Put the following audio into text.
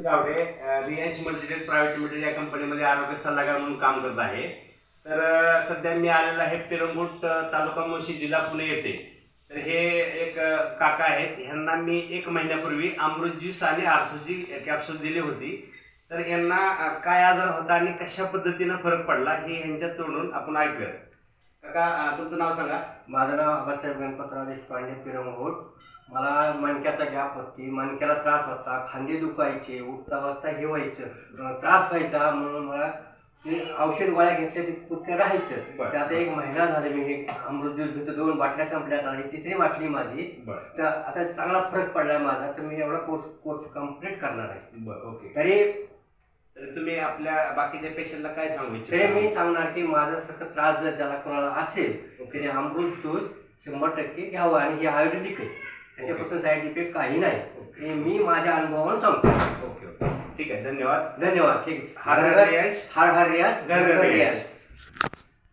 Gawade Riyansh मल्टीटेड private limited या कंपनीमध्ये आरोग्य सल्लागार म्हणून काम करत आहे. तर सध्या मी आलेलो आहे पिरंगुट तालुका मुळशी जिल्हा पुणे येथे. तर हे एक काका आहेत. ह्यांना मी 1 महिन्यापूर्वी अमृत ज्यूस आणि आर्थोजी कॅप्सूल दिली होती. तर यांना काय आजार होता आणि कशा पद्धतीनं फरक पडला हे ह्यांच्या तोंडून आपण ऐकूया. काका तुमचं नाव सांगा. माझं नाव आबासाहेब गणपतराव देशपांडे पिरंगुट. मला मणक्याचा गॅप होती, मणक्याला त्रास होता, खांदे दुखायचे, उठता बसता हे व्हायचं, त्रास व्हायचा. म्हणून मला हे औषध गोळ्या घेतल्या ते पुरतं राहायचं. ते आता 1 महिना झाले मी हे अमृत ज्यूस घेतो. 2 बाटल्या संपल्या, आता ही 3री बाटली माझी. तर आता चांगला फरक पडलाय माझा. तर मी एवढा कोर्स कंप्लीट करणार आहे. ओके. तरी तुम्ही आपल्या बाकीच्या पेशंटला काय सांगू इच्छिता? तरी मी सांगणार की माझा सारखा त्रास जर ज्याला कोणाला असेल तरी अमृत ज्यूस 100% घ्यावं. आणि हे आयुर्वेदिक आहे, त्याच्यापासून साईड इफेक्ट काही नाही. हे मी माझ्या अनुभवावरून सांगतो. ओके ओके ठीक आहे. धन्यवाद. धन्यवाद. ठीक. हर हर रियाज, हर हर रियाज, घर घर रियाज.